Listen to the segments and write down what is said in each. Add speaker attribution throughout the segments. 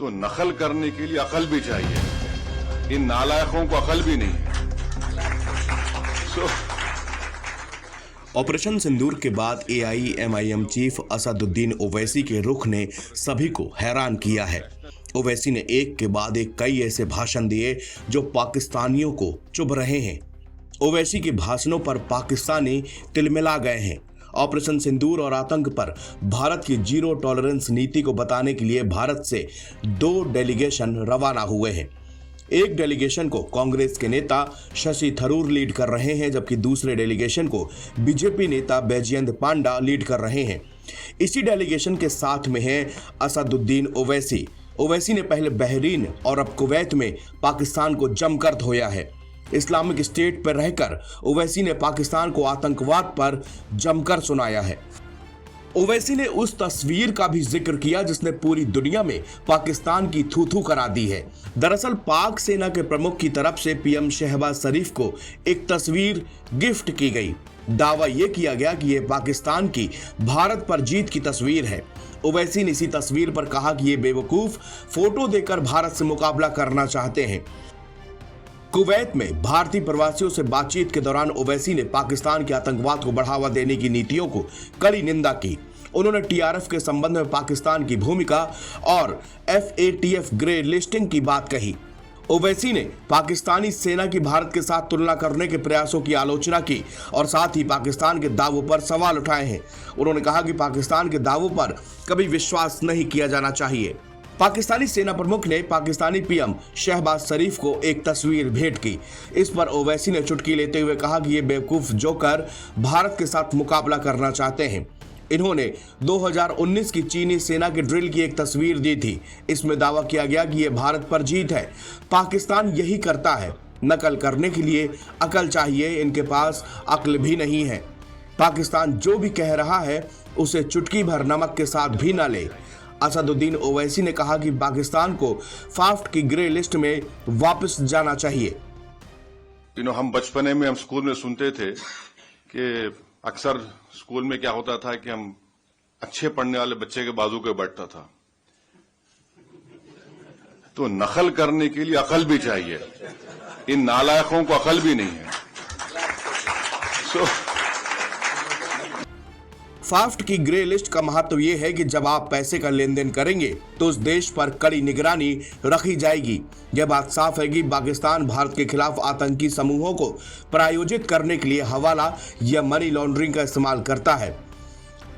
Speaker 1: तो नकल करने के लिए अकल भी चाहिए। इन नालायकों को अकल भी नहीं है।
Speaker 2: ऑपरेशन सिंदूर के बाद AIMIM चीफ असदुद्दीन ओवैसी के रुख ने सभी को हैरान किया है। ओवैसी ने एक के बाद एक कई ऐसे भाषण दिए जो पाकिस्तानियों को चुभ रहे हैं। ओवैसी के भाषणों पर पाकिस्तानी तिलमिला गए हैं। ऑपरेशन सिंदूर और आतंक पर भारत की जीरो टॉलरेंस नीति को बताने के लिए भारत से 2 डेलीगेशन रवाना हुए हैं। एक डेलीगेशन को कांग्रेस के नेता शशि थरूर लीड कर रहे हैं, जबकि दूसरे डेलीगेशन को बीजेपी नेता बैजयंत पांडा लीड कर रहे हैं। इसी डेलीगेशन के साथ में है असदुद्दीन ओवैसी। ओवैसी ने पहले बहरीन और अब कुवैत में पाकिस्तान को जमकर धोया है। इस्लामिक स्टेट पर रहकर ओवैसी ने पाकिस्तान को आतंकवाद पर जमकर सुनाया है। ओवैसी ने उस तस्वीर का भी जिक्र किया जिसने पूरी दुनिया में पाकिस्तान की थू-थू करा दी है। दरअसल पाक सेना के प्रमुख की तरफ से PM शहबाज शरीफ को एक तस्वीर गिफ्ट की गई। दावा यह किया गया कि यह पाकिस्तान की भारत पर जीत की तस्वीर है। ओवैसी ने इसी तस्वीर पर कहा कि ये बेवकूफ फोटो देकर भारत से मुकाबला करना चाहते हैं। कुवैत में भारतीय प्रवासियों से बातचीत के दौरान ओवैसी ने पाकिस्तान के आतंकवाद को बढ़ावा देने की नीतियों को कड़ी निंदा की। उन्होंने TRF के संबंध में पाकिस्तान की भूमिका और FATF ग्रे लिस्टिंग की बात कही। ओवैसी ने पाकिस्तानी सेना की भारत के साथ तुलना करने के प्रयासों की आलोचना की और साथ ही पाकिस्तान के दावों पर सवाल उठाए हैं। उन्होंने कहा कि पाकिस्तान के दावों पर कभी विश्वास नहीं किया जाना चाहिए। पाकिस्तानी सेना प्रमुख ने पाकिस्तानी PM शहबाज शरीफ को एक तस्वीर भेंट की। इस पर ओवैसी ने चुटकी लेते हुए कहा कि ये बेवकूफ जोकर भारत के साथ मुकाबला करना चाहते हैं। इन्होंने 2019 की चीनी सेना के ड्रिल की एक तस्वीर दी थी। इसमें दावा किया गया कि ये भारत पर जीत है। पाकिस्तान यही करता है। नकल करने के लिए अकल चाहिए, इनके पास अक्ल भी नहीं है। पाकिस्तान जो भी कह रहा है उसे चुटकी भर नमक के साथ भी न ले। असदुद्दीन ओवैसी ने कहा कि पाकिस्तान को फाफ्ट की ग्रे लिस्ट में वापस जाना चाहिए।
Speaker 1: हम बचपने में हम स्कूल में सुनते थे कि अक्सर स्कूल में क्या होता था कि हम अच्छे पढ़ने वाले बच्चे के बाजू के बैठता था। तो नकल करने के लिए अकल भी चाहिए। इन नालायकों को अकल भी नहीं है।
Speaker 2: फाफ्ट की ग्रे लिस्ट का महत्व यह है कि जब आप पैसे का लेन देन करेंगे तो उस देश पर कड़ी निगरानी रखी जाएगी। यह बात साफ है कि पाकिस्तान भारत के खिलाफ आतंकी समूहों को प्रायोजित करने के लिए हवाला या मनी लॉन्ड्रिंग का इस्तेमाल करता है।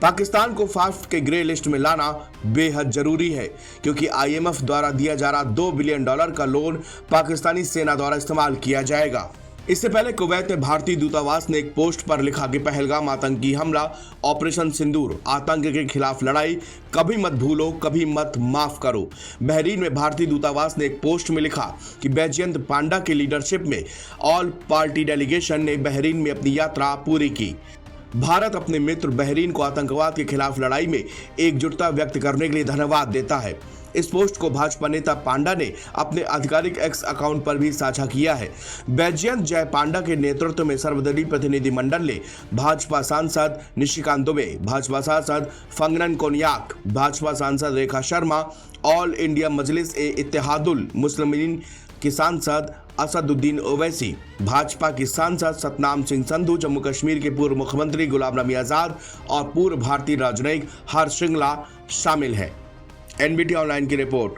Speaker 2: पाकिस्तान को फाफ्ट के ग्रे लिस्ट में लाना बेहद जरूरी है, क्योंकि IMF द्वारा दिया जा रहा $2 बिलियन का लोन पाकिस्तानी सेना द्वारा इस्तेमाल किया जाएगा। इससे पहले कुवैत में भारतीय दूतावास ने एक पोस्ट पर लिखा कि पहलगाम आतंकी हमला, ऑपरेशन सिंदूर, आतंक के खिलाफ लड़ाई, कभी मत भूलो, कभी मत माफ करो। बहरीन में भारतीय दूतावास ने एक पोस्ट में लिखा कि बैजयंत पांडा की लीडरशिप में ऑल पार्टी डेलीगेशन ने बहरीन में अपनी यात्रा पूरी की। भारत अपने मित्र बहरीन को आतंकवाद के खिलाफ लड़ाई में एकजुटता व्यक्त करने के लिए धन्यवाद देता है। इस पोस्ट को भाजपा नेता पांडा ने अपने आधिकारिक X अकाउंट पर भी साझा किया है। बैजयंत जय पांडा के नेतृत्व में सर्वदलीय प्रतिनिधिमंडल ने भाजपा सांसद निशिकांत दुबे, भाजपा सांसद फंगनन कोनियाक, भाजपा सांसद रेखा शर्मा, ऑल इंडिया मजलिस ए इत्तेहादुल मुस्लिमीन की सांसद असदुद्दीन ओवैसी, भाजपा की सांसद सतनाम सिंह संधू, जम्मू कश्मीर के पूर्व मुख्यमंत्री गुलाम नबी आजाद और पूर्व भारतीय राजनयिक हर्ष श्रृंगला शामिल है। NBT ऑनलाइन की रिपोर्ट।